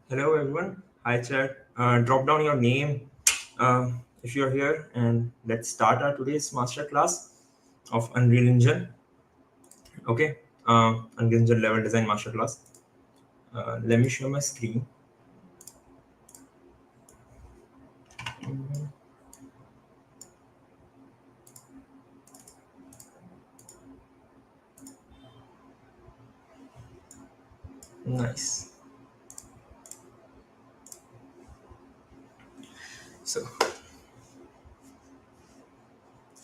Hello everyone. Hi chat. Drop down your name if you're here, and let's start our today's masterclass of Unreal Engine. Okay, Unreal Engine level design masterclass. Let me share my screen. Nice. So,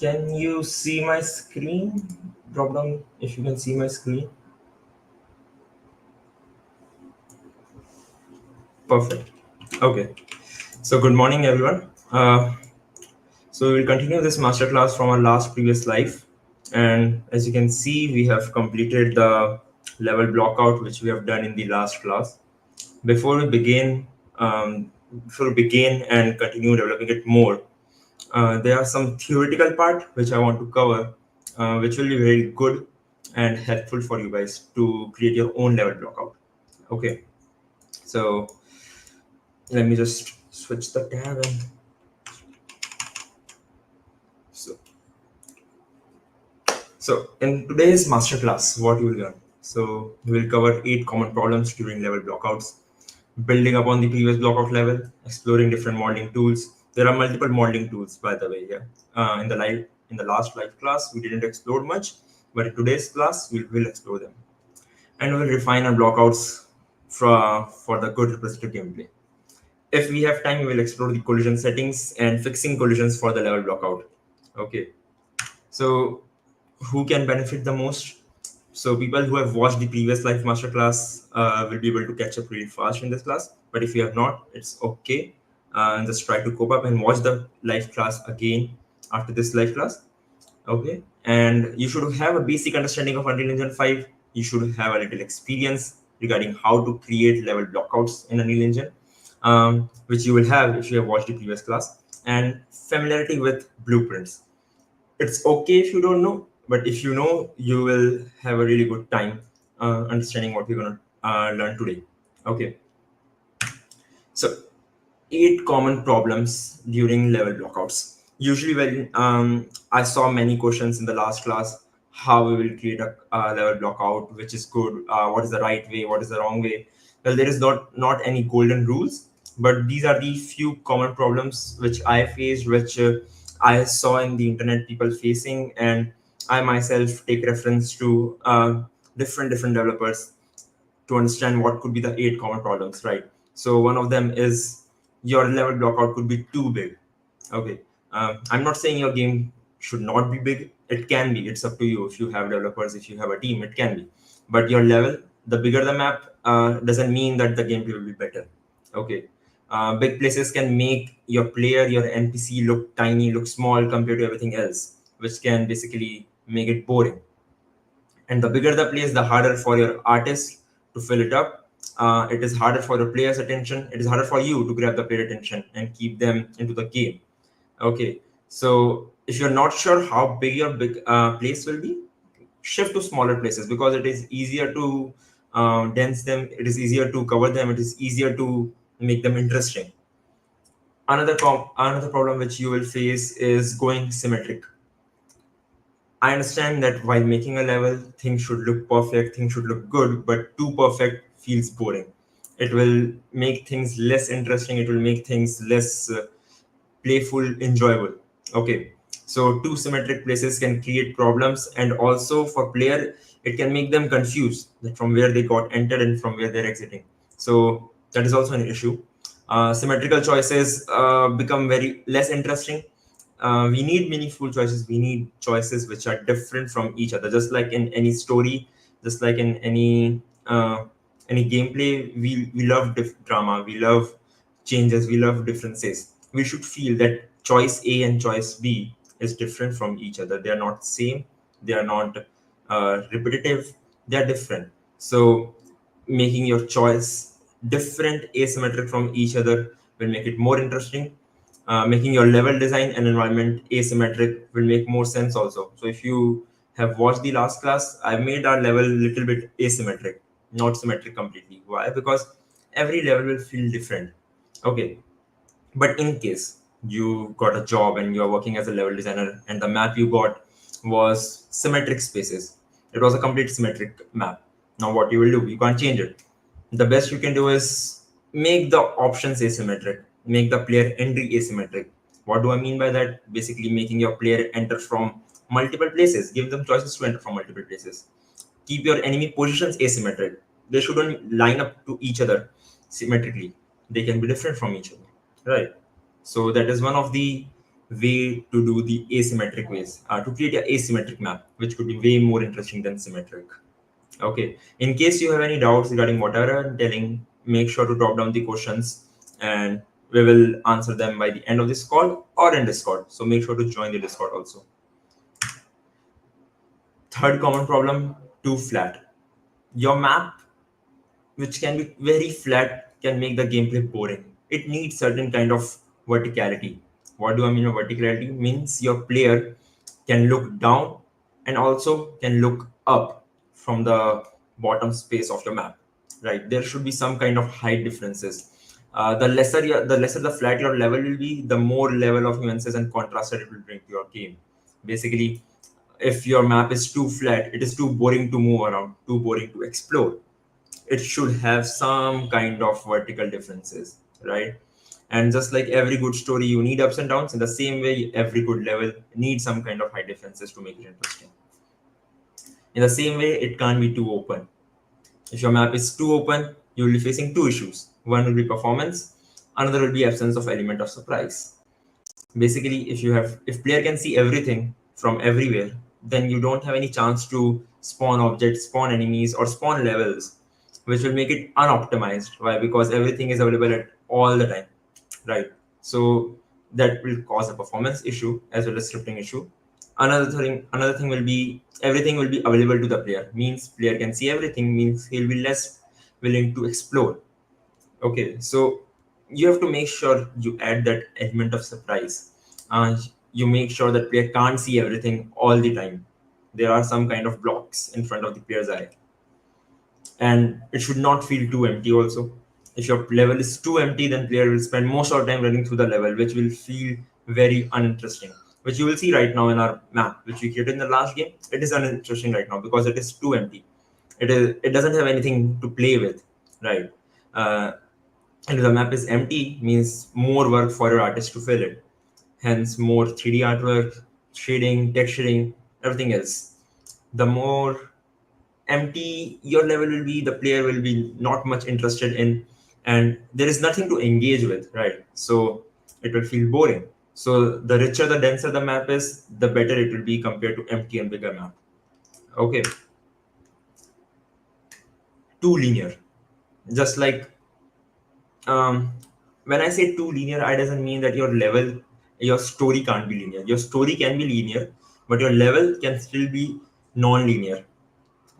can you see my screen? Drop down if you can see my screen. Perfect. Okay. So, good morning everyone. So we'll continue this masterclass from our last previous live. And as you can see, we have completed the level blockout, which we have done in the last class. Before we begin, and continue developing it more, there are some theoretical part which I want to cover, which will be very good and helpful for you guys to create your own level blockout. Okay, so let me just switch the tab and so So in today's masterclass, what you will learn. So we will cover 8 common problems during level blockouts, building upon the previous blockout level, exploring different modeling tools. There are multiple modeling tools, by the way. Yeah. In the last live class, we didn't explore much, but in today's class, we will explore them, and we'll refine our blockouts for the good representative gameplay. If we have time, we will explore the collision settings and fixing collisions for the level blockout. Okay. So who can benefit the most? So people who have watched the previous live masterclass will be able to catch up really fast in this class. But if you have not, it's okay. And just try to cope up and watch the live class again after this live class. Okay. And you should have a basic understanding of Unreal Engine 5. You should have a little experience regarding how to create level blockouts in Unreal Engine, which you will have if you have watched the previous class, and familiarity with blueprints. It's okay if you don't know, but if you know, you will have a really good time understanding what we're going to learn today. Okay, so 8 common problems during level blockouts. Usually when I saw many questions in the last class, how we will create a level blockout, which is good, what is the right way, what is the wrong way. Well, there is not any golden rules, but these are the few common problems which I faced, which I saw in the internet people facing, and I myself take reference to different developers to understand what could be the 8 common problems, right? So one of them is your level blockout could be too big. Okay, I'm not saying your game should not be big. It can be. It's up to you. If you have developers, if you have a team, it can be. But your level, the bigger the map, doesn't mean that the gameplay will be better. Okay. Big places can make your player, your NPC look tiny, look small compared to everything else, which can basically make it boring. And the bigger the place, the harder for your artist to fill it up. It is harder for the player's attention. It is harder for you to grab the player attention and keep them into the game. Okay, so if you're not sure how big your big place will be, shift to smaller places because it is easier to dense them. It is easier to cover them. It is easier to make them interesting. Another problem which you will face is going symmetric. I understand that while making a level, things should look perfect, things should look good, but too perfect feels boring. It will make things less interesting. It will make things less playful, enjoyable. Okay, so two symmetric places can create problems, and also for player, it can make them confused that from where they got entered and from where they're exiting. So that is also an issue. Symmetrical choices become very less interesting. We need meaningful choices. We need choices which are different from each other. Just like in any story, just like in any gameplay, we love drama. We love changes. We love differences. We should feel that choice A and choice B is different from each other. They are not same. They are not repetitive. They are different. So making your choice different, asymmetric from each other will make it more interesting. Making your level design and environment asymmetric will make more sense also. So if you have watched the last class, I made our level a little bit asymmetric, not symmetric completely. Why? Because every level will feel different. Okay, but in case you got a job and you're working as a level designer and the map you got was symmetric spaces, it was a complete symmetric map. Now what you will do, you can't change it. The best you can do is make the options asymmetric, make the player entry asymmetric. What do I mean by that? Basically making your player enter from multiple places, give them choices to enter from multiple places. Keep your enemy positions asymmetric. They shouldn't line up to each other symmetrically. They can be different from each other, right? So that is one of the way to do the asymmetric ways, to create an asymmetric map, which could be way more interesting than symmetric. Okay. In case you have any doubts regarding whatever I'm telling, make sure to drop down the questions and we will answer them by the end of this call or in Discord. So make sure to join the Discord also. Third common problem, too flat. Your map, which can be very flat, can make the gameplay boring. It needs certain kind of verticality. What do I mean by verticality? Means your player can look down and also can look up from the bottom space of your map. Right? There should be some kind of height differences. The lesser the flat your level will be, the more level of nuances and contrast that it will bring to your game. Basically, if your map is too flat, it is too boring to move around, too boring to explore. It should have some kind of vertical differences, right? And just like every good story, you need ups and downs. In the same way, every good level needs some kind of high differences to make it interesting. In the same way, it can't be too open. If your map is too open, you will be facing two issues. One will be performance, another will be absence of element of surprise. Basically, if player can see everything from everywhere, then you don't have any chance to spawn objects, spawn enemies, or spawn levels, which will make it unoptimized. Why? Because everything is available at all the time, right? So that will cause a performance issue as well as scripting issue. Another thing will be everything will be available to the player. Means player can see everything. Means he'll be less willing to explore. Okay, so you have to make sure you add that element of surprise. You make sure that player can't see everything all the time. There are some kind of blocks in front of the player's eye, and it should not feel too empty. Also, if your level is too empty, then player will spend most of the time running through the level, which will feel very uninteresting. Which you will see right now in our map, which we created in the last game. It is uninteresting right now because it is too empty. It doesn't have anything to play with, right? Uh, and if the map is empty, means more work for your artist to fill it. Hence, more 3D artwork, shading, texturing, everything else. The more empty your level will be, the player will be not much interested in, and there is nothing to engage with, right? So it will feel boring. So the richer, the denser the map is, the better it will be compared to empty and bigger map. Okay, too linear. Just like um, when I say too linear, I doesn't mean that your story can't be linear. Your story can be linear, but your level can still be non-linear.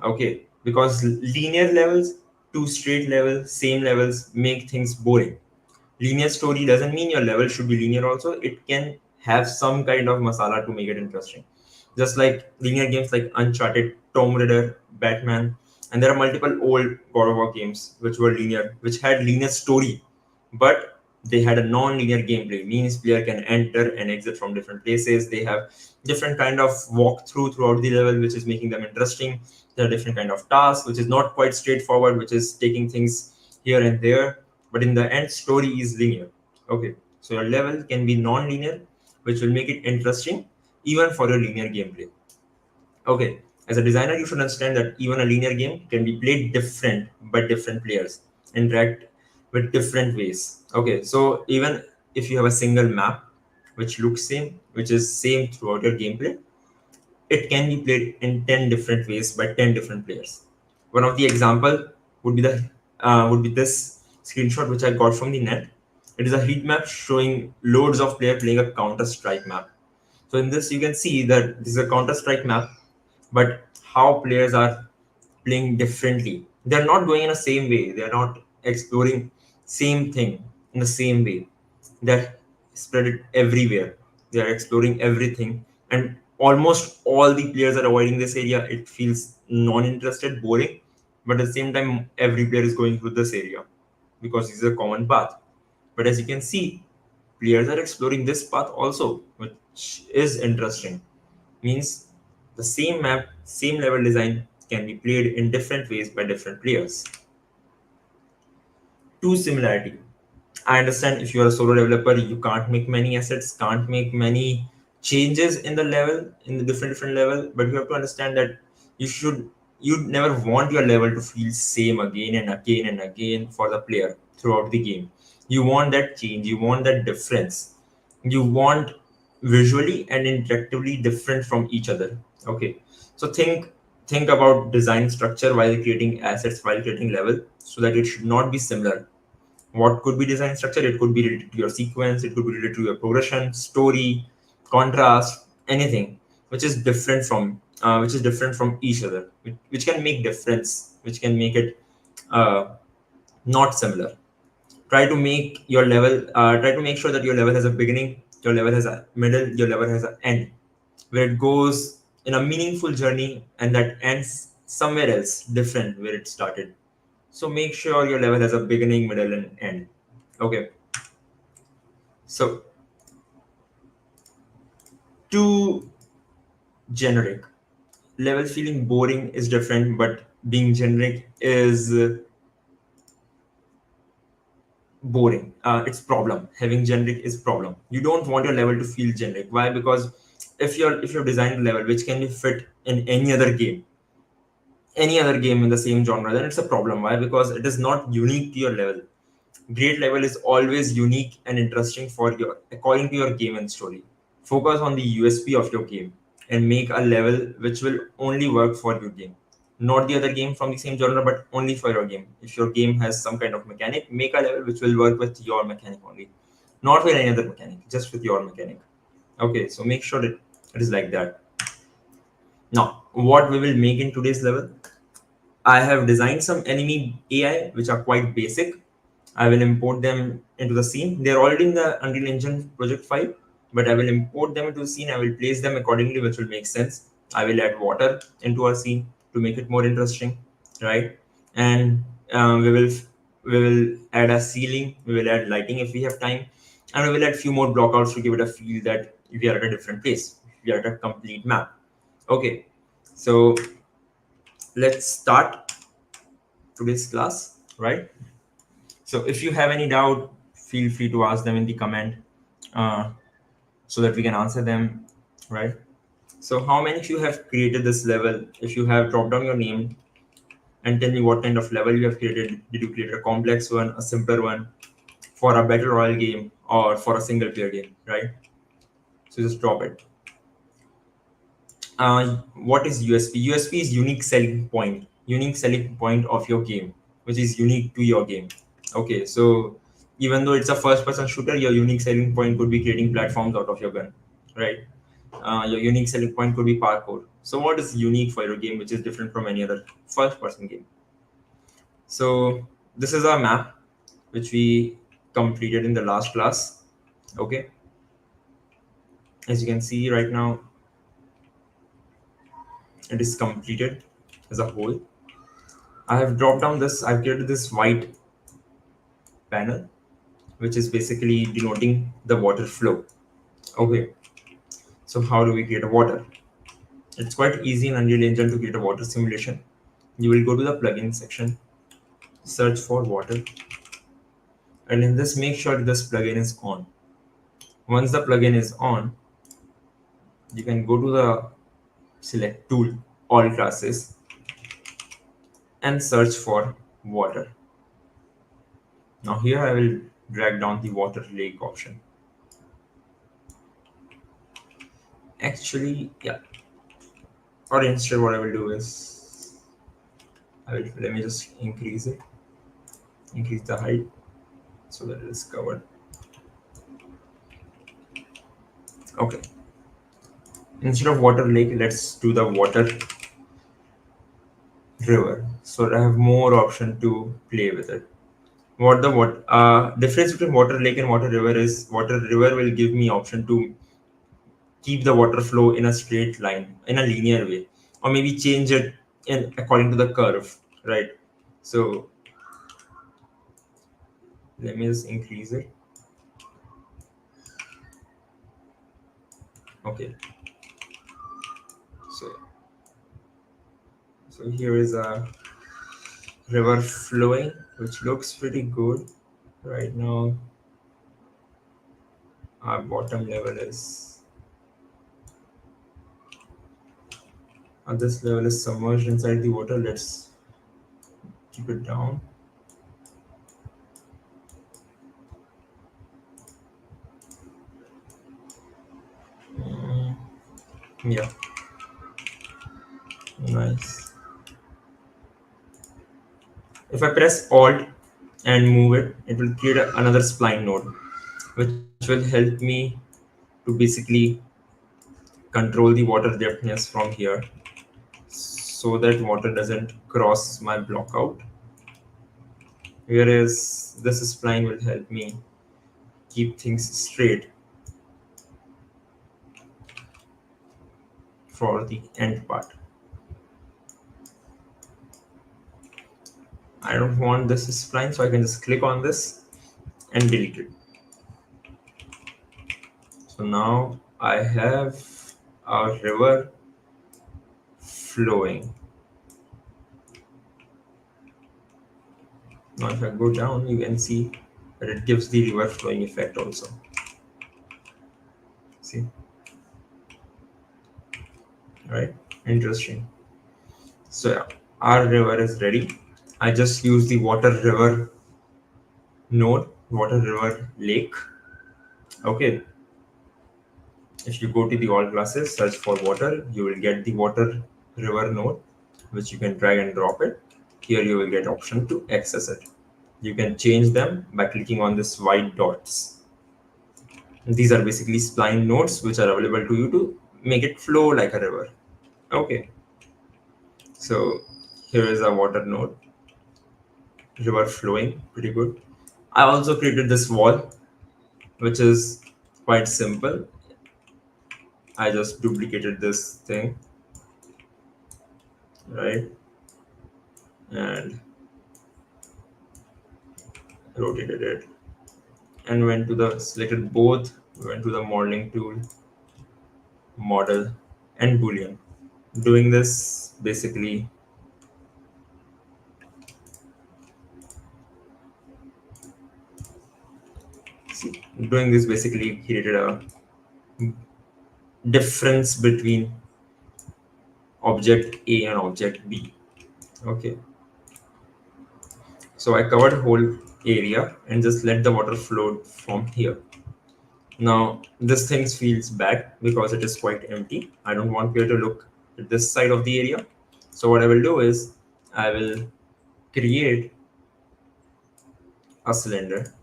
Okay, because linear levels, two straight levels, same levels make things boring. Linear story doesn't mean your level should be linear also. It can have some kind of masala to make it interesting. Just like linear games like Uncharted, Tomb Raider, Batman, and there are multiple old God of War games which were linear, which had linear story, but they had a non-linear gameplay. Means player can enter and exit from different places. They have different kind of walkthrough throughout the level, which is making them interesting. There are different kind of tasks, which is not quite straightforward, which is taking things here and there, but in the end story is linear. Okay, so your level can be non-linear, which will make it interesting even for your linear gameplay. Okay, as a designer you should understand that even a linear game can be played different by different players, interact with different ways. Okay, so even if you have a single map which looks same, which is same throughout your gameplay, it can be played in 10 different ways by 10 different players. One of the example would be the would be this screenshot which I got from the net. It is a heat map showing loads of players playing a Counter Strike map. So in this you can see that this is a Counter Strike map, but how players are playing differently. They're not going in the same way. They're not exploring same thing in the same way. They're spread it everywhere. They're exploring everything, and almost all the players are avoiding this area. It feels non-interested, boring, but at the same time, every player is going through this area because it's a common path. But as you can see, players are exploring this path also, which is interesting. Means the same map, same level design can be played in different ways by different players. Two similarity. I understand if you are a solo developer, you can't make many assets, can't make many changes in the level, in the different level, but you have to understand that you should you never want your level to feel same again and again and again for the player throughout the game. You want that change, you want that difference. You want visually and interactively different from each other. Okay. So think about design structure while creating assets, while creating level, so that it should not be similar. What could be design structure? It could be related to your sequence, it could be related to your progression, story, contrast, anything which is different from each other, which can make difference, which can make it uh, not similar. Try to make sure that your level has a beginning, your level has a middle, your level has an end, where it goes in a meaningful journey and that ends somewhere else different where it started. So make sure your level has a beginning, middle, and end. Okay. So too generic. Level feeling boring is different, but being generic is boring. It's problem. Having generic is problem. You don't want your level to feel generic. Why? Because if you're designed a level which can be fit in any other game in the same genre, then it's a problem. Why? Because it is not unique to your level. Great level is always unique and interesting for your according to your game and story. Focus on the USP of your game and make a level which will only work for your game. Not the other game from the same genre, but only for your game. If your game has some kind of mechanic, make a level which will work with your mechanic only. Not with any other mechanic, just with your mechanic. Okay, so make sure that it is like that. Now, what we will make in today's level, I have designed some enemy AI which are quite basic. I will import them into the scene. They're already in the Unreal Engine project file, but I will import them into the scene. I will place them accordingly, which will make sense. I will add water into our scene to make it more interesting, right? And we will add a ceiling. We will add lighting if we have time, and we will add few more blockouts to give it a feel that we are at a different place. We are at a complete map. Okay, so let's start today's class, right? So if you have any doubt, feel free to ask them in the comment uh, so that we can answer them, right? So how many of you have created this level? If you have, drop down your name and tell me what kind of level you have created. Did you create a complex one, a simpler one, for a battle royale game, or for a single player game, right? So just drop it. What is USP? USP is unique selling point of your game, which is unique to your game. Okay, so even though it's a first-person shooter, your unique selling point could be creating platforms out of your gun, right? Your unique selling point could be parkour. So what is unique for your game, which is different from any other first-person game? So this is our map, which we completed in the last class. Okay, as you can see right now, it is completed as a whole. I have dropped down this. I've created this white panel, which is basically denoting the water flow. Okay, so how do we create a water? It's quite easy in Unreal Engine to create a water simulation. You will go to the plugin section, search for water, and in this, make sure this plugin is on. Once the plugin is on, you can go to the select tool, all classes, and search for water. Now here I will drag down the water lake option. Actually, yeah. Or instead, what I will do is, let me just increase it, increase the height so that it is covered. Okay. Instead of water lake, let's do the water river. So I have more option to play with it. What difference between water lake and water river is water river will give me option to keep the water flow in a straight line, in a linear way, or maybe change it in according to the curve, right? So let me just increase it. Okay. So here is a river flowing, which looks pretty good right now. Our bottom level is this level is submerged inside the water. Let's keep it down. Yeah, nice. If I press Alt and move it, it will create another spline node, which will help me to basically control the water depthness from here so that water doesn't cross my blockout. Whereas this spline will help me keep things straight for the end part. I don't want this spline, so I can just click on this and delete it. So now I have our river flowing. Now if I go down, you can see that it gives the river flowing effect also. See? Right? Interesting. So yeah, our river is ready. I just use the water river node, water river lake. Okay. If you go to the all classes, search for water, you will get the water river node, which you can drag and drop it. Here you will get option to access it. You can change them by clicking on this white dots. And these are basically spline nodes which are available to you to make it flow like a river. Okay. So here is a water node, river flowing, pretty good. I also created this wall, which is quite simple. I just duplicated this thing, right? And rotated it and went to the selected both, went to the modeling tool, model, and boolean. Doing this basically created a difference between object A and object B. Okay. So I covered whole area and just let the water flow from here. Now this thing feels bad because it is quite empty. I don't want you to look at this side of the area. So what I will do is I will create a cylinder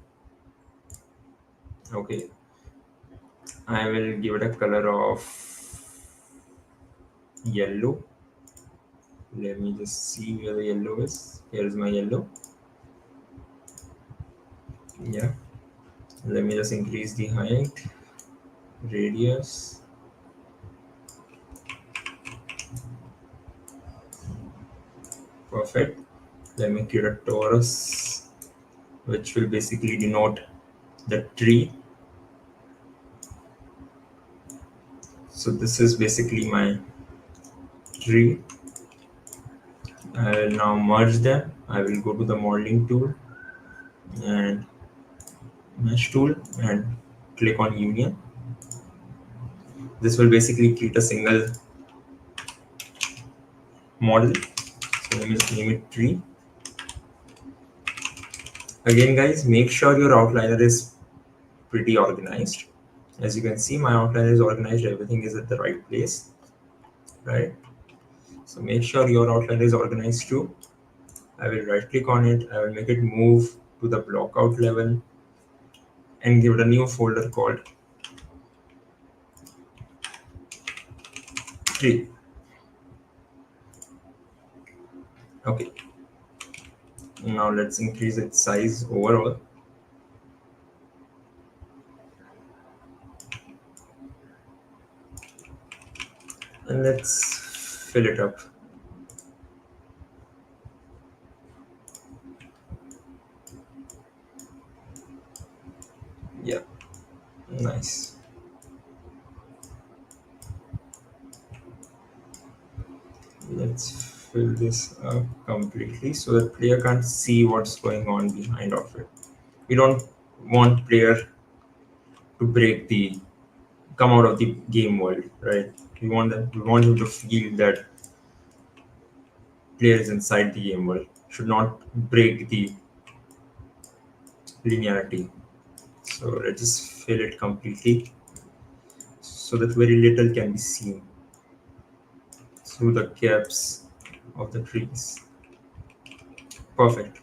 Okay, I will give it a color of yellow. Let me just see where the yellow is. Here is my yellow. Yeah, let me just increase the height, radius. Perfect. Let me create a torus, which will basically denote the tree. So this is basically my tree. I will now merge them. I will go to the modeling tool and mesh tool and click on union. This will basically create a single model. So let me just name it tree. Again, guys, make sure your outliner is pretty organized. As you can see, my outliner is organized. Everything is at the right place, right? So make sure your outliner is organized too. I will right click on it. I will make it move to the blockout level and give it a new folder called tree. Okay. Now let's increase its size overall. And let's fill it up. Yeah, nice. Let's fill this up completely so that player can't see what's going on behind of it. We don't want player to come out of the game world, right? We want him to feel that player is inside the game world. Should not break the linearity. So let's just fill it completely so that very little can be seen through the gaps of the trees. Perfect.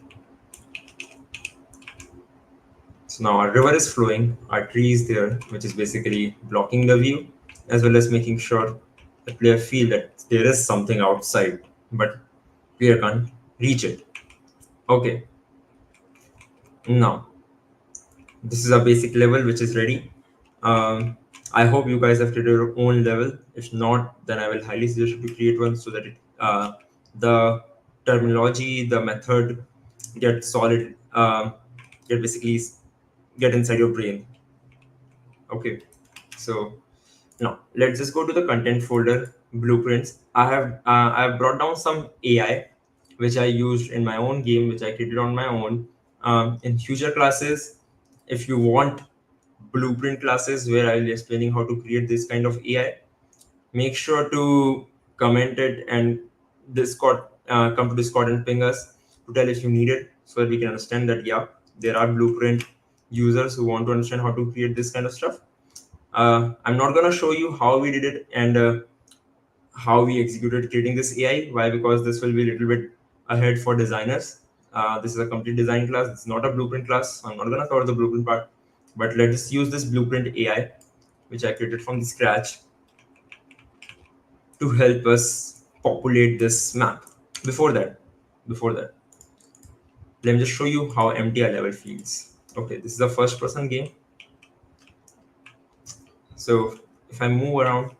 So now our river is flowing, our tree is there, which is basically blocking the view, as well as making sure the player feel that there is something outside, but player can't reach it. Okay, now this is a basic level which is ready. I hope you guys have created your own level. If not, then I will highly suggest you to create one so that the terminology, the method get solid, get basically get inside your brain. Okay, so now let's just go to the content folder, blueprints. I have brought down some AI which I used in my own game, which I created on my own. In future classes, if you want blueprint classes where I'll be explaining how to create this kind of AI, make sure to comment it and Discord, come to Discord and ping us to tell if you need it so that we can understand that yeah, there are blueprint users who want to understand how to create this kind of stuff. I'm not gonna show you how we did it and how we executed creating this AI. Why? Because this will be a little bit ahead for designers. This is a complete design class. It's not a blueprint class. I'm not gonna cover the blueprint part, but let's use this blueprint AI, which I created from the scratch, to help us populate this map. Before that, before that, let me just show you how empty a level feels. Okay, this is a first-person game. So if I move around,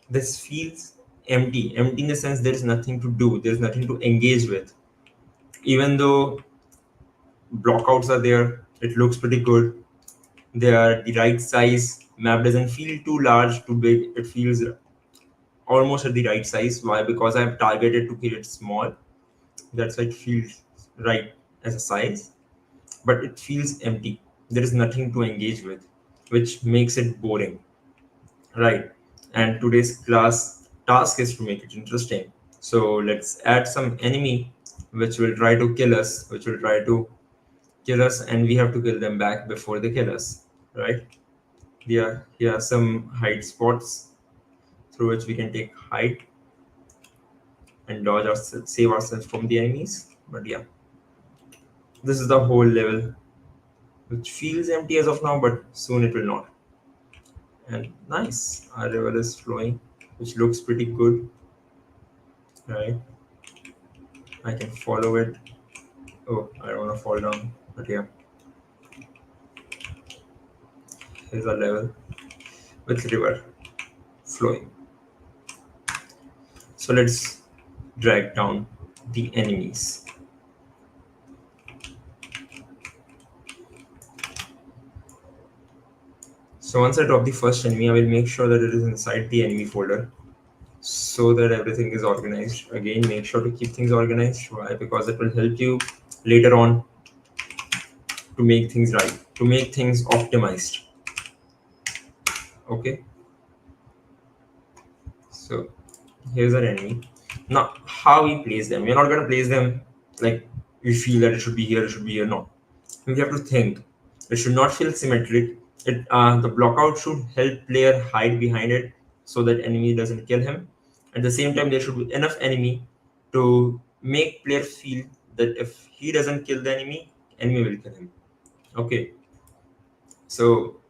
this feels empty. Empty in the sense there is nothing to do. There is nothing to engage with. Even though blockouts are there, it looks pretty good. They are the right size. Map doesn't feel too large, too big. It feels almost at the right size. Why? Because I've targeted to keep it small. That's why it feels right as a size. But it feels empty. There is nothing to engage with, which makes it boring. Right. And today's class task is to make it interesting. So let's add some enemy which will try to kill us, which will try to kill us, and we have to kill them back before they kill us. Right? Here are some hide spots through which we can take hide and dodge ourselves, save ourselves from the enemies. But yeah, this is the whole level. which feels empty as of now, but soon it will not. And nice, our river is flowing, which looks pretty good, right? I can follow it. Oh, I don't want to fall down, but yeah, here's our level with river flowing. So let's drag down the enemies. So once I drop the first enemy, I will make sure that it is inside the enemy folder so that everything is organized. Again, make sure to keep things organized. Why? Because it will help you later on to make things right, to make things optimized. Okay, so here's our enemy. Now, how we place them? We're not going to place them like we feel that it should be here, it should be here. No, we have to think. It should not feel symmetric. The blockout should help player hide behind it so that enemy doesn't kill him. At the same time, there should be enough enemy to make player feel that if he doesn't kill the enemy will kill him. Okay, so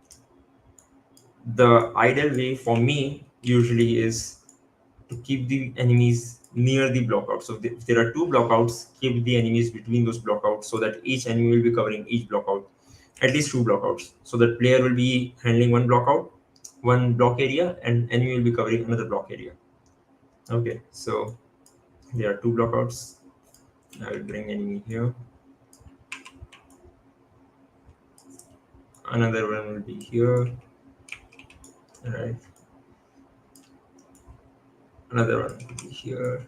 the ideal way for me usually is to keep the enemies near the blockout. So if there are two blockouts, keep the enemies between those blockouts so that each enemy will be covering each blockout, at least two blockouts. So that player will be handling one blockout, one block area, and enemy will be covering another block area. Okay, so there are two blockouts. I will bring enemy here. Another one will be here. Right. Another one will be here.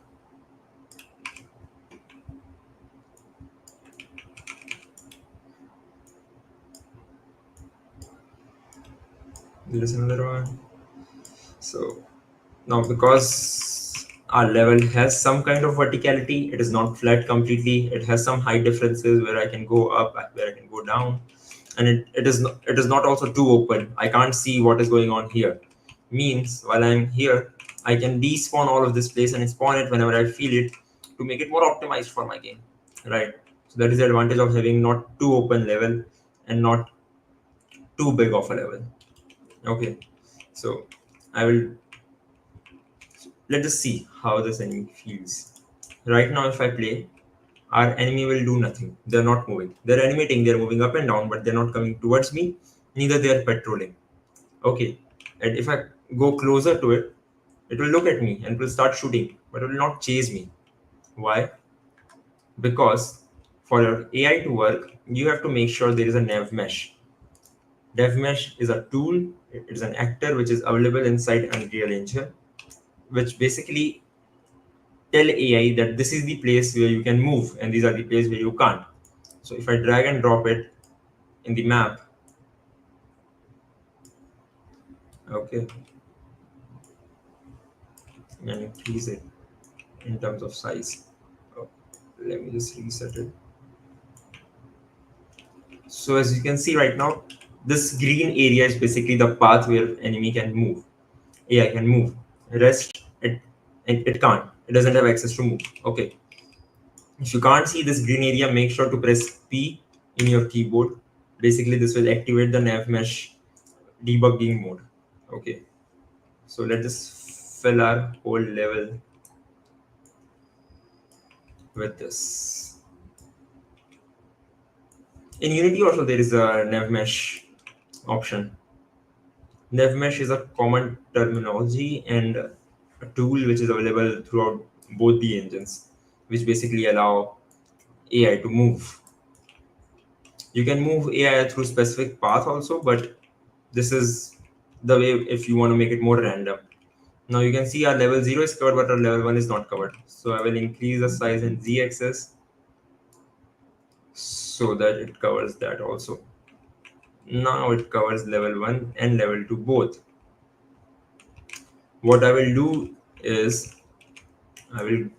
There is another one. So now, because our level has some kind of verticality, it is not flat completely. It has some height differences where I can go up, where I can go down, and it is not also too open. I can't see what is going on here. Means while I'm here, I can despawn all of this place and spawn it whenever I feel it to make it more optimized for my game, right? So that is the advantage of having not too open level and not too big of a level. Okay, so I will let us see how this enemy feels. Right now, if I play, our enemy will do nothing. They're not moving. They're animating, they're moving up and down, but they're not coming towards me. Neither they are patrolling. Okay. And if I go closer to it, it will look at me and will start shooting, but it will not chase me. Why? Because for your AI to work, you have to make sure there is a nav mesh. Nav mesh is a tool, it is an actor which is available inside Unreal Engine, which basically tell AI that this is the place where you can move and these are the places where you can't. So if I drag and drop it in the map, okay, and increase it in terms of size. Oh, let me just reset it. So as you can see right now, this green area is basically the path where enemy can move. AI can move. Rest, it can't. It doesn't have access to move. Okay. If you can't see this green area, make sure to press P in your keyboard. Basically, this will activate the nav mesh debugging mode. Okay, so let us fill our whole level with this. In Unity also there is a nav mesh option. Nav mesh is a common terminology and a tool which is available throughout both the engines, which basically allow AI to move. You can move AI through specific path also, but this is the way if you want to make it more random. Now you can see our level 0 is covered, but our level 1 is not covered. So I will increase the size in z-axis so that it covers that also. Now it covers level 1 and level 2 both. What I will do is I will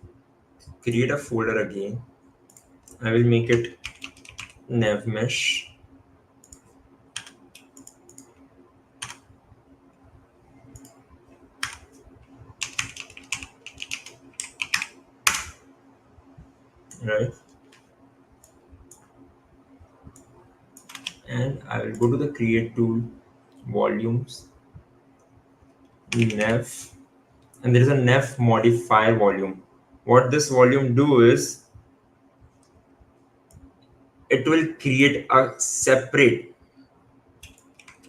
create a folder again. I will make it nav mesh, right? and I will go to the create tool, volumes, nav, and there is a nav modify volume. What this volume do is it will create a separate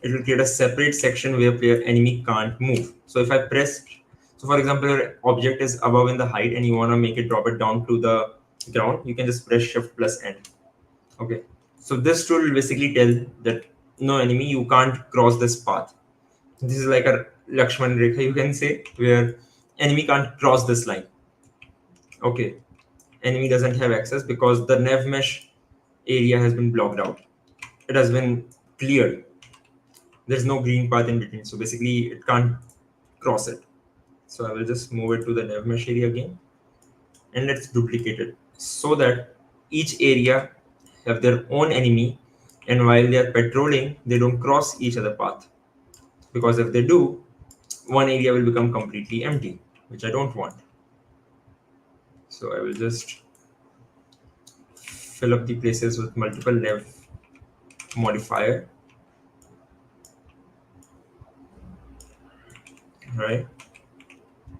it will create a separate section where player enemy can't move. So if I press, so for example, your object is above in the height and you want to make it drop it down to the ground, you can just press shift plus N. Okay. So this tool will basically tell that no enemy, you can't cross this path. This is like a Lakshman Rekha, you can say, where enemy can't cross this line. Okay. Enemy doesn't have access because the nav mesh area has been blocked out. It has been cleared. There's no green path in between. So basically it can't cross it. So I will just move it to the nav mesh area again and let's duplicate it so that each area have their own enemy, and while they are patrolling, they don't cross each other path, because if they do, one area will become completely empty, which I don't want. So I will just fill up the places with multiple nav modifier, right?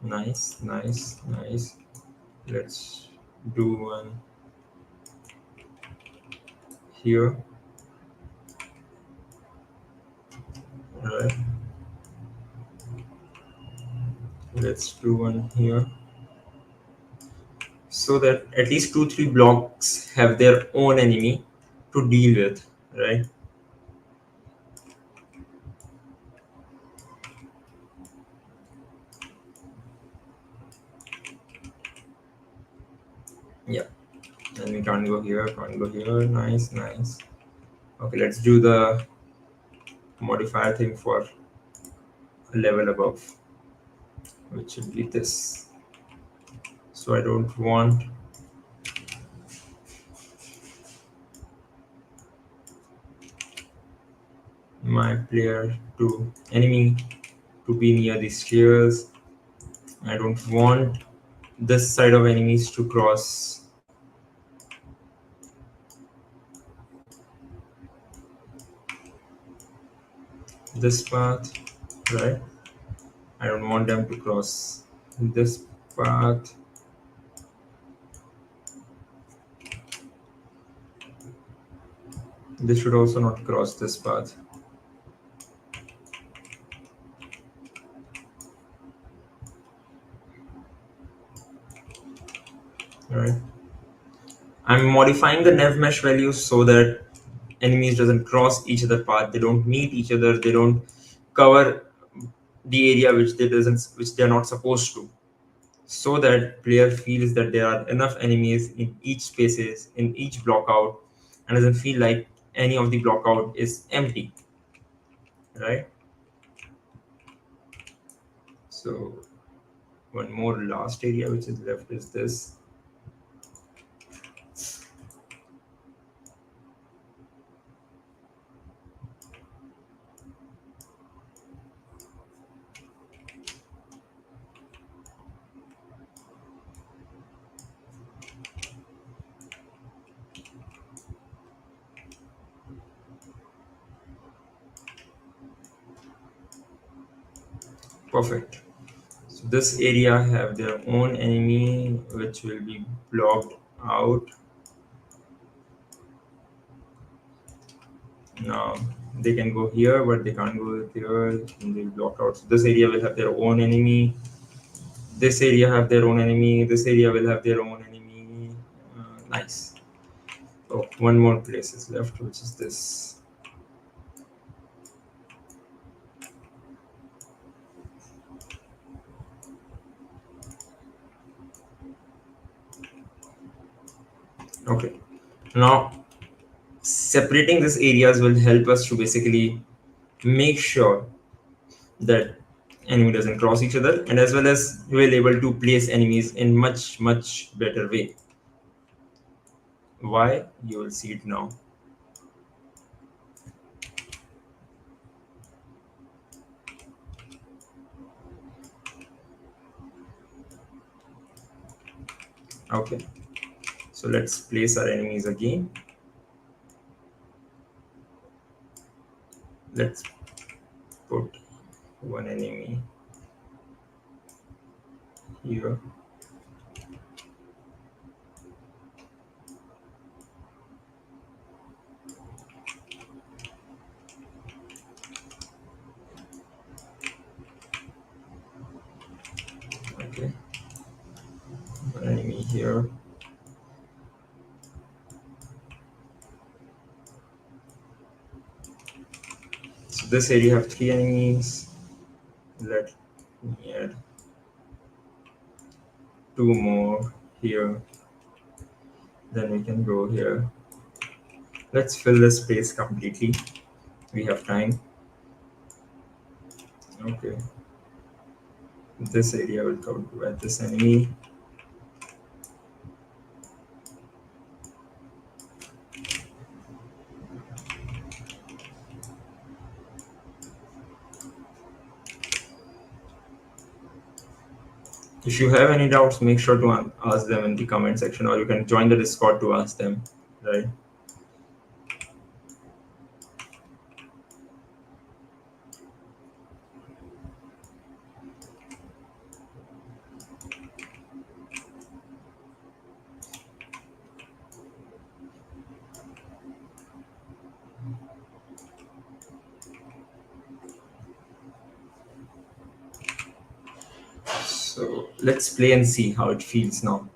Nice, nice, nice. Let's do one here, right? Let's do one here, so that at least 2 3 blocks have their own enemy to deal with, right? Yeah, and we can't go here, can't go here. Nice, nice. Okay, let's do the modifier thing for a level above, which should be this. So I don't want my player to enemy to be near the stairs. I don't want this side of enemies to cross this path, right? I don't want them to cross this path. They should also not cross this path. Right. I'm modifying the nav mesh values so that enemies doesn't cross each other path. They don't meet each other. They don't cover the area which they're not supposed to. So that player feels that there are enough enemies in each spaces, in each block out, and doesn't feel like any of the block out is empty. Right. So one more last area which is left is this. Perfect. So this area have their own enemy which will be blocked out. Now they can go here, but they can't go here, and they'll block out. So this area will have their own enemy. This area have their own enemy. This area will have their own enemy. Nice. Oh, one more place is left, which is this. Okay. Now separating these areas will help us to basically make sure that enemy doesn't cross each other, and as well as we will able to place enemies in much better way. Why? You will see it now. Okay, so let's place our enemies again. Let's put one enemy here. Okay, one enemy here. So this area have 3 enemies. Let me add 2 more here. Then we can go here. Let's fill this space completely. We have time. Okay. This area will cover by this enemy. If you have any doubts, make sure to ask them in the comment section, or you can join the Discord to ask them, right? So let's play and see how it feels now.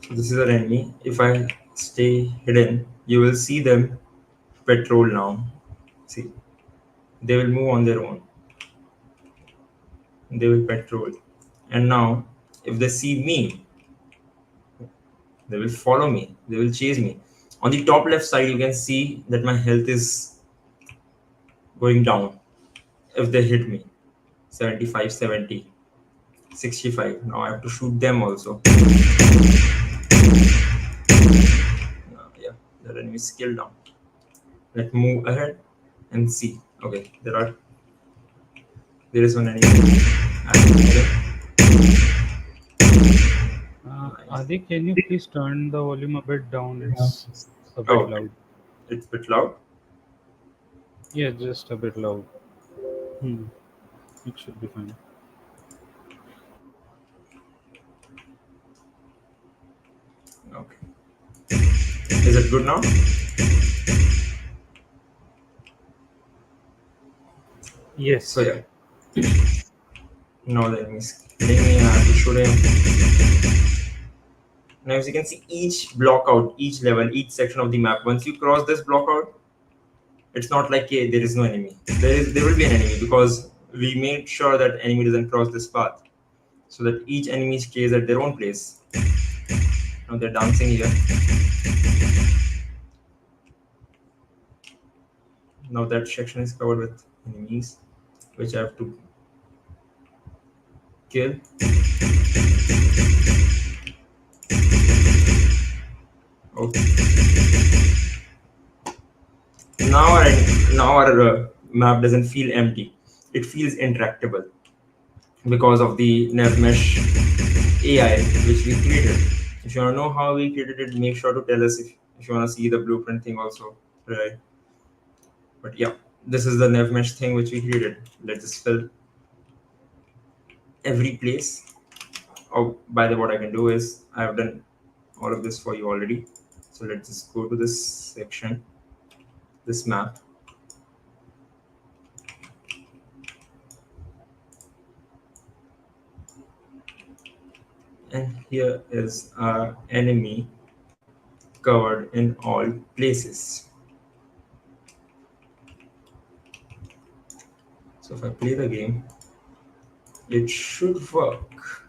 So this is our enemy. If I stay hidden, you will see them patrol now. See, they will move on their own. They will patrol. And now, if they see me, they will follow me. They will chase me. On the top left side, you can see that my health is going down if they hit me. 75, 70, 65. Now I have to shoot them also. Yeah, that enemy is skill down. Let's move ahead and see. Okay, there is one enemy. Adi, can you please turn the volume a bit down? It's a bit loud. It's a bit loud? Yeah, just a bit loud. It should be fine. Okay. Is it good now? Yes. So yeah. Now the enemy is killing me. I have to shoot him. Now as you can see, each blockout, each level, each section of the map, once you cross this blockout, it's not like there is no enemy. There will be an enemy, because we made sure that enemy doesn't cross this path, so that each enemy stays at their own place. Now they're dancing here. Now that section is covered with enemies, which I have to kill. Okay. Now our map doesn't feel empty. It feels interactable because of the nav mesh AI which we created. If you want to know how we created it, make sure to tell us if you want to see the blueprint thing also, right? But yeah, this is the nav mesh thing which we created. Let's just fill every place. Oh, by the way, what I can do is I have done all of this for you already. So let's just go to this section, this map. And here is our enemy covered in all places. So if I play the game, it should work.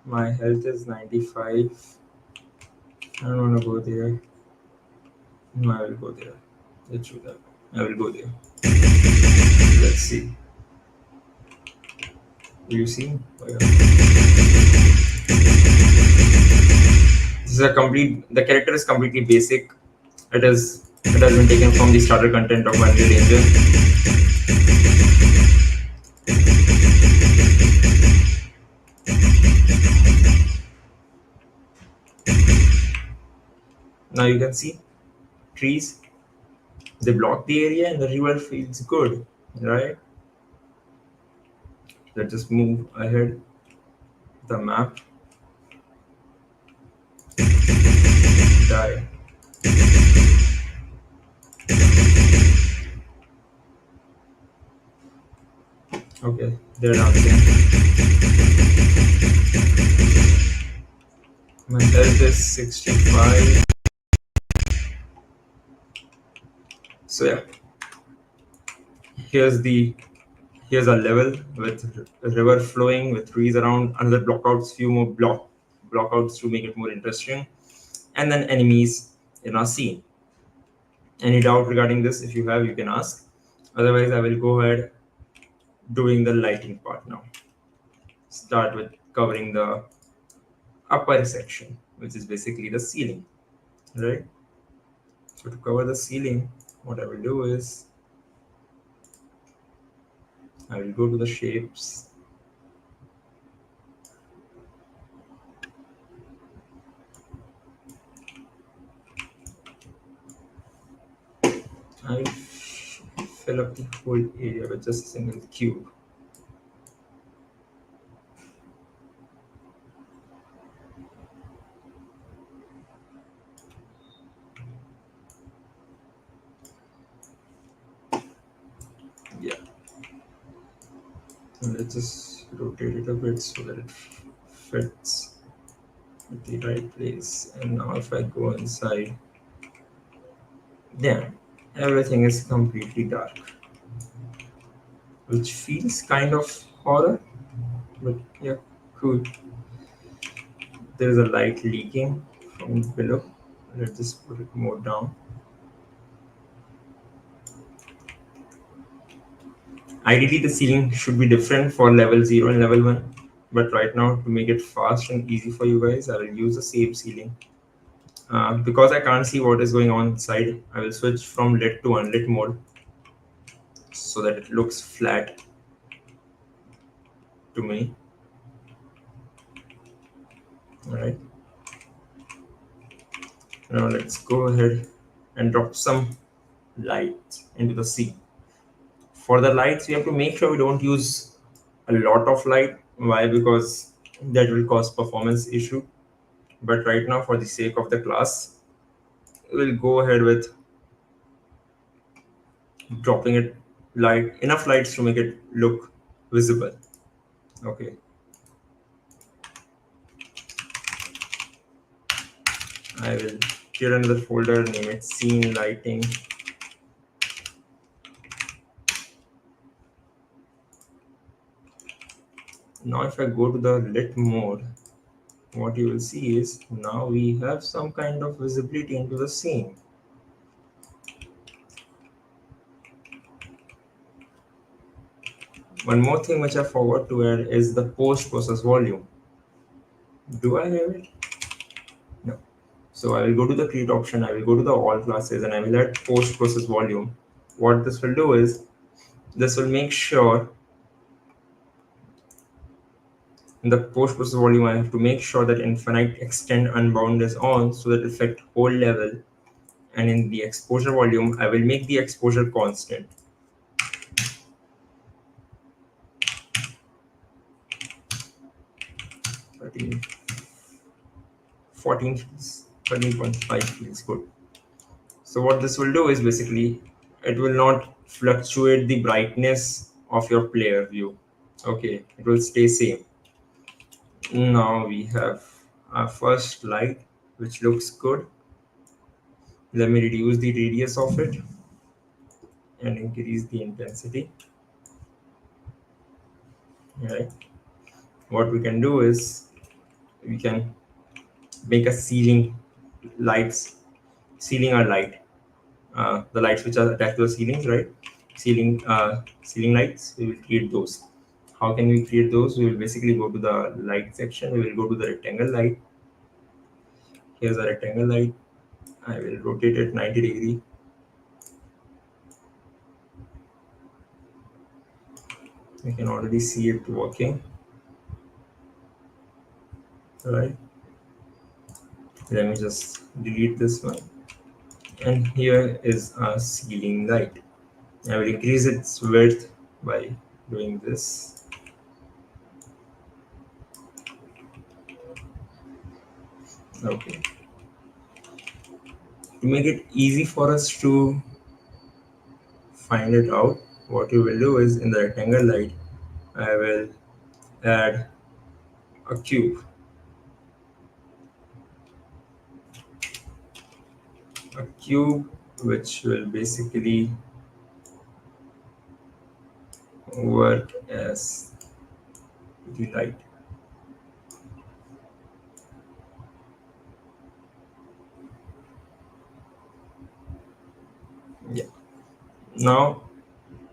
My health is 95. I don't want to go there. No, I will go there. Let's do that. I will go there. Let's see. Do you see? Oh, yeah. This is a complete. The character is completely basic. It has been taken from the starter content of Unreal Engine. Now you can see trees, they block the area and the river feels good, right? Let's just move ahead the map. Die. Okay, they're dancing. My health is 65. So yeah, here's the here's a level with river flowing with trees around, another blockouts, few more blockouts to make it more interesting, and then enemies in our scene. Any doubt regarding this? If you have, you can ask. Otherwise, I will go ahead doing the lighting part now. Start with covering the upper section, which is basically the ceiling, right? So to cover the ceiling, what I will do is I will go to the shapes. I fill up the whole area with just a single cube. Yeah, and let's just rotate it a bit so that it fits at the right place. And now if I go inside, then everything is completely dark, which feels kind of horror, but yeah, cool. There's a light leaking from below. Let's just put it more down. Ideally, the ceiling should be different for level 0 and level 1. But right now, to make it fast and easy for you guys, I will use the same ceiling. Because I can't see what is going on inside, I will switch from lit to unlit mode so that it looks flat to me. Alright, now let's go ahead and drop some light into the scene. For the lights, we have to make sure we don't use a lot of light. Why? Because that will cause performance issue. But right now, for the sake of the class, we'll go ahead with dropping it light enough lights to make it look visible. Okay, I will create another folder, name it scene lighting. Now if I go to the lit mode, what you will see is now we have some kind of visibility into the scene. One more thing which I forgot to add is the post process volume. Do I have it? No. So I will go to the create option, I will go to the all classes, and I will add post process volume. What this will do is this will make sure in the post process volume I have to make sure that infinite extend unbound is on so that it affect whole level, and in the exposure volume I will make the exposure constant. 13, 14 13.5 feels good. So what this will do is basically it will not fluctuate the brightness of your player view. Okay, it will stay same. Now we have our first light, which looks good. Let me reduce the radius of it and increase the intensity. Right. What we can do is we can make a ceiling or light. The lights which are attached to the ceilings, right? Ceiling lights. We will create those. How can we create those? We will basically go to the light section. We will go to the rectangle light. Here's a rectangle light. I will rotate it 90 degree. I can already see it working, right? Let me just delete this one. And here is a ceiling light. I will increase its width by doing this. Okay. To make it easy for us to find it out, what you will do is in the rectangle light, I will add a cube. A cube which will basically work as the light. Yeah. Now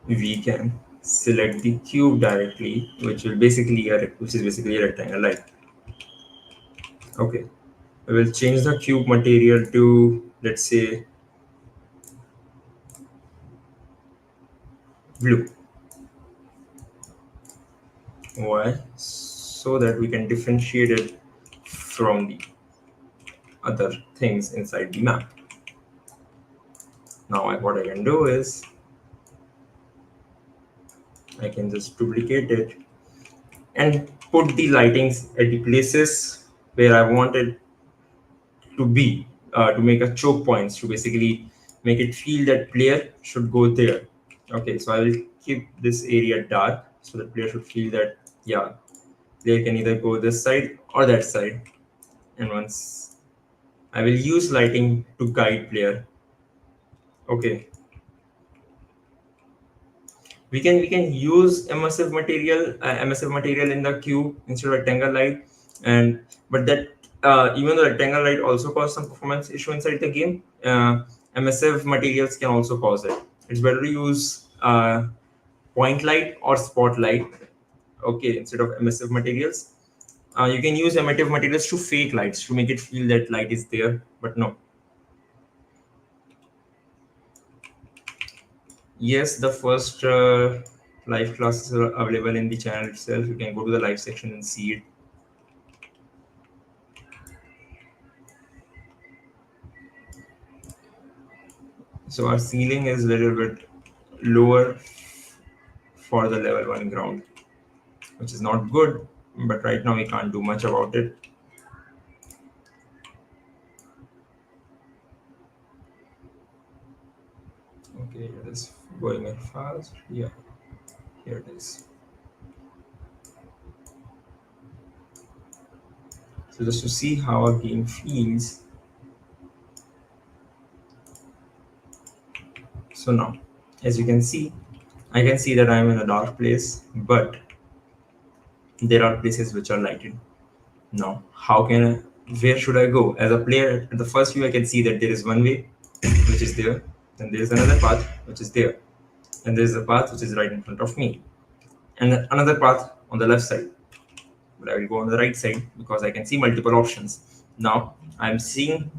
we can select the cube directly, which is basically a rectangle light. Okay. I will change the cube material to, let's say, blue. Why? So that we can differentiate it from the other things inside the map. Now what I can do is I can just duplicate it and put the lightings at the places where I want it to be, to make a choke points, to basically make it feel that player should go there. Okay, so I will keep this area dark so the player should feel that, yeah, player can either go this side or that side. And once I will use lighting to guide player. Okay, we can use emissive material in the cube instead of rectangle light, and but that even though rectangle light also cause some performance issue inside the game, emissive materials can also cause it. It's better to use point light or spotlight, okay, instead of emissive materials. You can use emittive materials to fake lights to make it feel that light is there, but no. Yes, the first live classes are available in the channel itself. You can go to the live section and see it. So our ceiling is a little bit lower for the level 1 ground, which is not good, but right now we can't do much about it. Okay, it is going in fast. Yeah, here it is. So just to see how our game feels. So now, as you can see, I can see that I am in a dark place, but there are places which are lighted. Now, where should I go? As a player, at the first view, I can see that there is one way, which is there, and there is another path, which is there, and there is a path which is right in front of me, and another path on the left side. But I will go on the right side because I can see multiple options. Now, I'm seeing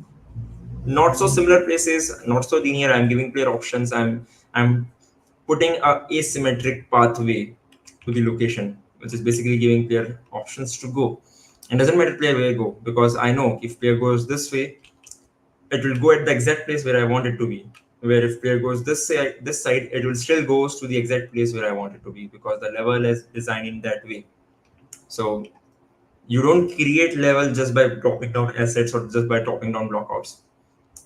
not so similar places, not so linear. I'm giving player options. I'm putting a asymmetric pathway to the location, which is basically giving player options to go. And doesn't matter player where I go, because I know if player goes this way, it will go at the exact place where I want it to be. Where if player goes this side, it will still goes to the exact place where I want it to be because the level is designed in that way. So you don't create level just by dropping down assets or just by dropping down blockouts.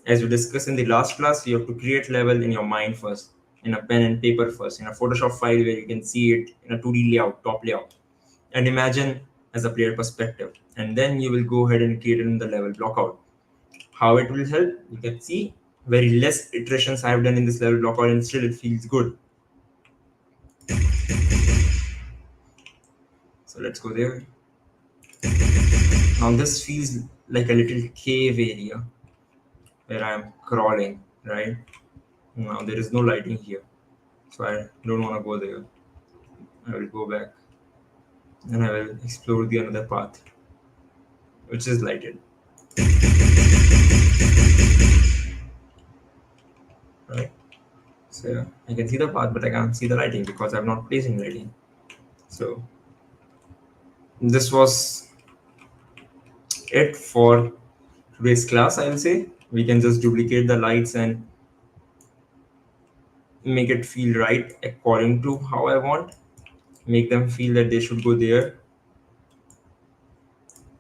As we discussed in the last class, you have to create level in your mind first, in a pen and paper first, in a Photoshop file where you can see it in a 2D layout, top layout, and imagine as a player perspective. And then you will go ahead and create it in the level blockout. How it will help, you can see very less iterations I have done in this level blockout and still it feels good. So let's go there. Now this feels like a little cave area where I'm crawling, right? Now there is no lighting here, so I don't want to go there. I will go back and I will explore the another path, which is lighted. Right? So I can see the path, but I can't see the lighting because I'm not placing lighting. So this was it for today's class. I will say we can just duplicate the lights and make it feel right according to how I want. Make them feel that they should go there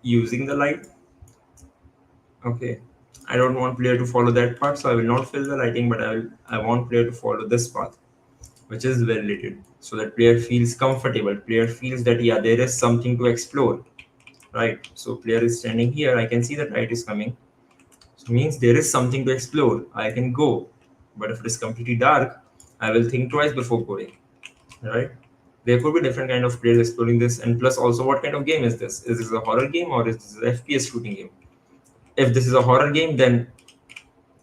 using the light. Okay. I don't want player to follow that part, so I will not fill the lighting, but I want player to follow this path, which is well lit, so that player feels comfortable. Player feels that yeah, there is something to explore. Right. So player is standing here. I can see that light is coming. So means there is something to explore. I can go. But if it is completely dark, I will think twice before going. Right? There could be different kind of players exploring this, and plus also what kind of game is this? Is this a horror game or is this an FPS shooting game? If this is a horror game, then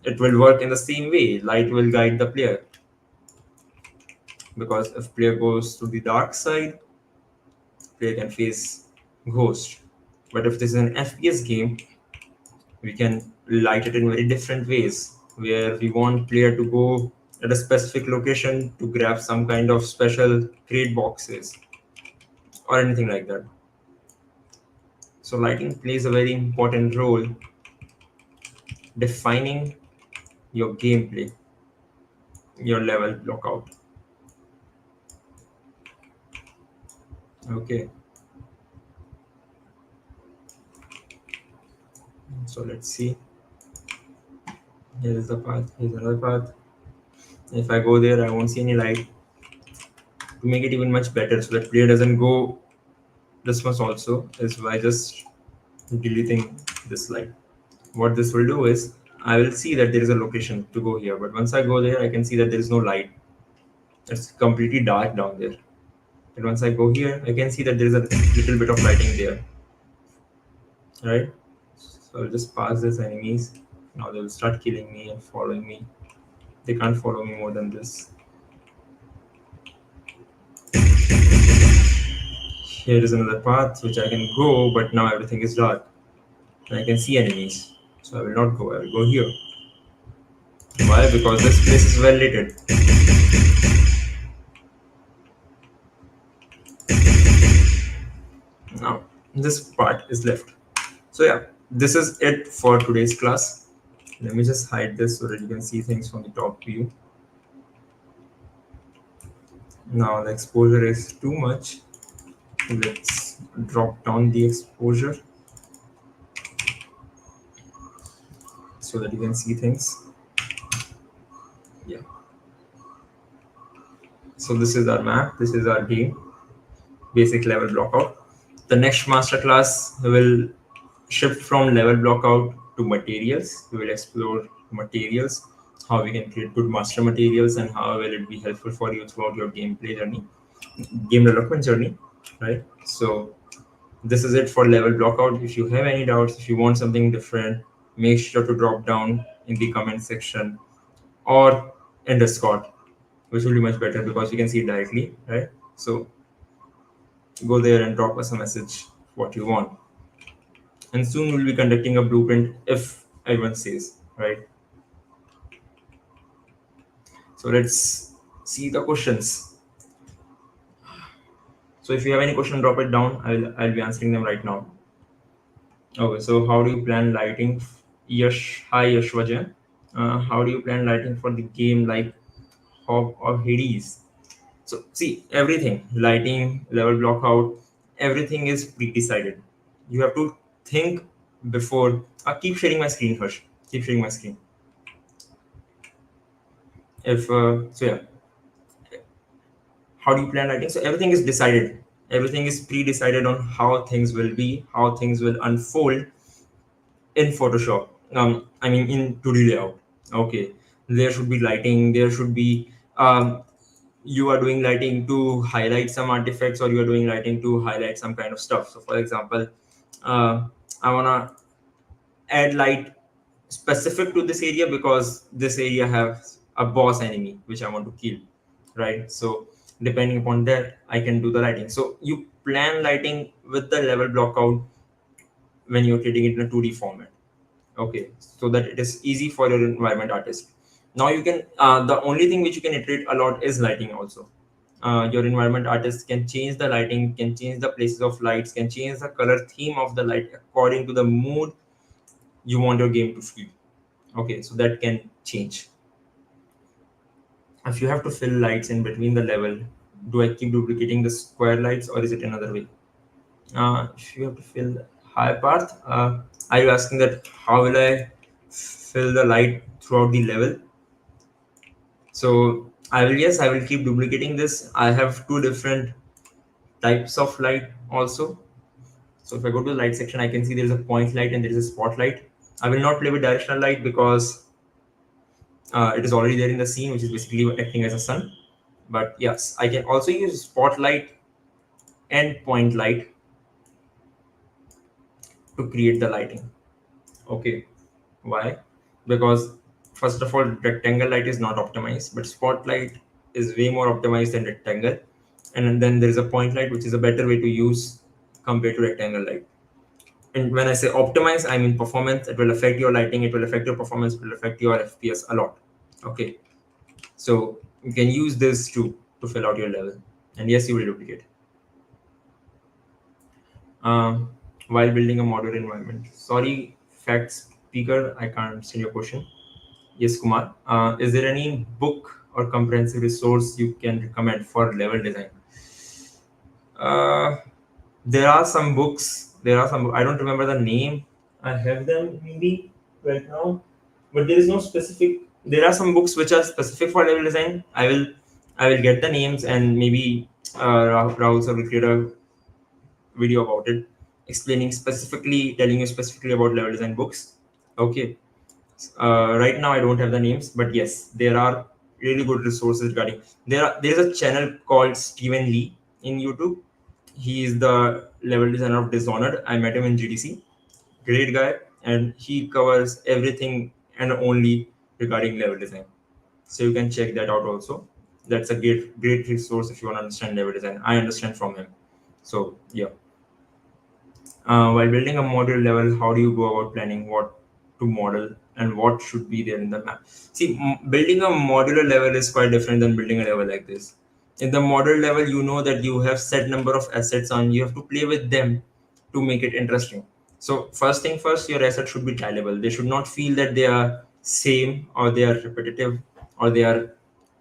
it will work in the same way. Light will guide the player. Because if player goes to the dark side, player can face ghost. But if this is an FPS game, we can light it in very different ways, where we want player to go at a specific location to grab some kind of special crate boxes or anything like that. So lighting plays a very important role defining your gameplay, your level blockout. Okay, so let's see. Here is the path, here's another path. If I go there, I won't see any light. To make it even much better so that player doesn't go this much also, is by just deleting this light. What this will do is I will see that there is a location to go here, but once I go there, I can see that there is no light. It's completely dark down there. And once I go here, I can see that there is a little bit of lighting there. Right? So I'll just pass these enemies. Now they will start killing me and following me. They can't follow me more than this. Here is another path which I can go, but now everything is dark. And I can see enemies. So I will not go, I will go here. Why? Because this place is well lit. Now this part is left. So yeah, this is it for today's class. Let me just hide this so that you can see things from the top view. Now the exposure is too much. Let's drop down the exposure so that you can see things. Yeah. So this is our map. This is our game. Basic level blockout. The next masterclass will shift from level blockout to materials. We will explore materials, how we can create good master materials, and how will it be helpful for you throughout your gameplay journey, game development journey, right? So this is it for level blockout. If you have any doubts, if you want something different, make sure to drop down in the comment section or in Discord, which will be much better because you can see it directly, right? So go there and drop us a message what you want. And soon we'll be conducting a blueprint if everyone says, right? So let's see the questions. So if you have any question, drop it down. I'll be answering them right now. Okay, so how do you plan lighting? Yash, hi Yashwajan. How do you plan lighting for the game like Hop or Hades? So see, everything, lighting, level blockout, everything is pre-decided. You have to think before. Keep sharing my screen, Harsh. Keep sharing my screen. If so, yeah. How do you plan lighting? So everything is decided. Everything is pre-decided on how things will be, how things will unfold in Photoshop. I mean in 2D layout. Okay, there should be lighting. There should be you are doing lighting to highlight some artifacts, or you are doing lighting to highlight some kind of stuff. So for example, uh, I wanna add light specific to this area because this area has a boss enemy which I want to kill, right? So depending upon that, I can do the lighting. So you plan lighting with the level blockout when you're creating it in a 2D format. Okay, so that it is easy for your environment artist. Now you can the only thing which you can iterate a lot is lighting also. Your environment artist can change the lighting, can change the places of lights, can change the color theme of the light according to the mood you want your game to feel. Okay, so that can change. If you have to fill lights in between the level, do I keep duplicating the square lights or is it another way? If you have to fill the high path, are you asking that how will I fill the light throughout the level? So I will, yes, I will keep duplicating this. I have two different types of light also. So if I go to the light section, I can see there is a point light and there is a spotlight. I will not play with directional light because it is already there in the scene, which is basically acting as a sun. But yes, I can also use spotlight and point light to create the lighting. Okay, why? Because first of all, rectangle light is not optimized, but spotlight is way more optimized than rectangle. And then there is a point light, which is a better way to use compared to rectangle light. And when I say optimize, I mean performance. It will affect your lighting, it will affect your performance, it will affect your FPS a lot. Okay, so you can use this to fill out your level. And yes, you will duplicate. Um, while building a modular environment. Sorry, fact speaker, I can't understand your question. Yes, Kumar. Is there any book or comprehensive resource you can recommend for level design? Uh, there are some books. There are some. I don't remember the name. I have them maybe right now, but there is no specific. There are some books which are specific for level design. I will get the names and maybe Rahul sir will create a video about it, explaining specifically, telling you specifically about level design books. Okay. Right now, I don't have the names, but yes, there are really good resources regarding. There is a channel called Stephen Lee in YouTube. He is the level designer of Dishonored. I met him in GDC. Great guy, and he covers everything and only regarding level design. So you can check that out also. That's a great resource if you want to understand level design. I understand from him. So yeah. While building a model level, how do you go about planning what to model and what should be there in the map? See, building a modular level is quite different than building a level like this. In the model level, you know that you have set number of assets on. You have to play with them to make it interesting. So first thing first, your assets should be tileable. They should not feel that they are same or they are repetitive or they are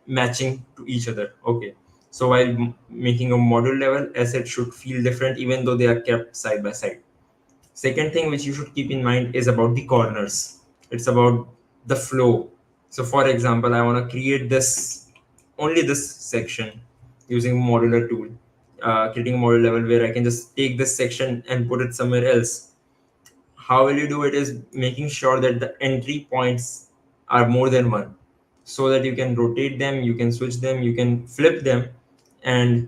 matching to each other. Okay. So while making a model level, assets should feel different even though they are kept side by side. Second thing which you should keep in mind is about the corners. It's about the flow. So for example, I want to create this only this section using modular tool, creating a model level where I can just take this section and put it somewhere else. How will you do it is making sure that the entry points are more than one so that you can rotate them, you can switch them, you can flip them, and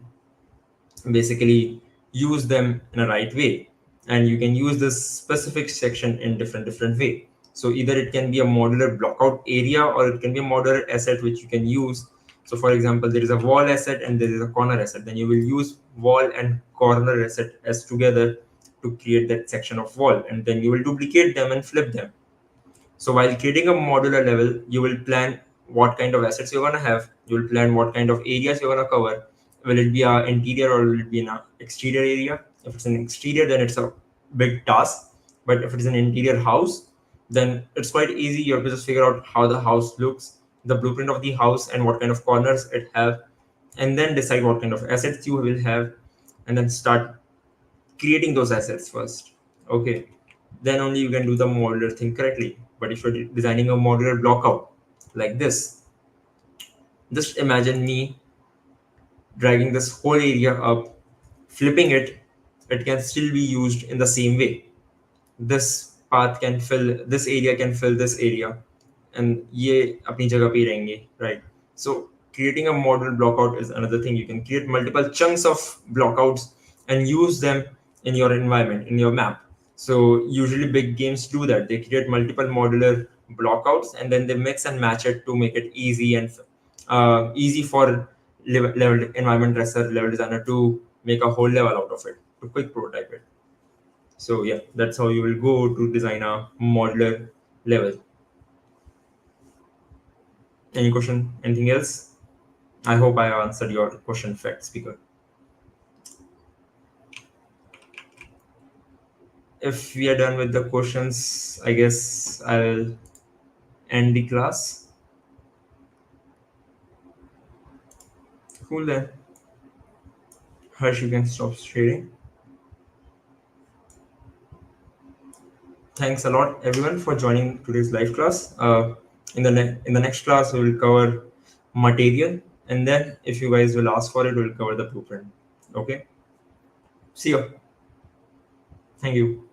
basically use them in a right way. And you can use this specific section in different way. So either it can be a modular blockout area or it can be a modular asset which you can use. So for example, there is a wall asset and there is a corner asset, then you will use wall and corner asset as together to create that section of wall, and then you will duplicate them and flip them. So while creating a modular level, you will plan what kind of assets you're gonna have. You will plan what kind of areas you're gonna cover. Will it be an interior or will it be an exterior area? If it's an exterior, then it's a big task. But if it's an interior house, then it's quite easy. You have to just figure out how the house looks, the blueprint of the house, and what kind of corners it have, and then decide what kind of assets you will have, and then start creating those assets first. Okay, then only you can do the modular thing correctly. But if you're designing a modular blockout like this, just imagine me dragging this whole area up, flipping it. It can still be used in the same way. This path can fill this area, can fill this area, and ये अपनी जगह पे ही रहेंगे, right? So creating a model blockout is another thing. You can create multiple chunks of blockouts and use them in your environment, in your map. So usually big games do that. They create multiple modular blockouts and then they mix and match it to make it easy and easy for level environment dresser, level designer to make a whole level out of it, to quick prototype it. So yeah, that's how you will go to design a modular level. Any question? Anything else? I hope I answered your question, fact speaker. If we are done with the questions, I guess I'll end the class. Cool then. Harsh, you can stop sharing. Thanks a lot, everyone, for joining today's live class. In the next class, we will cover material, and then if you guys will ask for it, we'll cover the blueprint. Okay. See you. Thank you.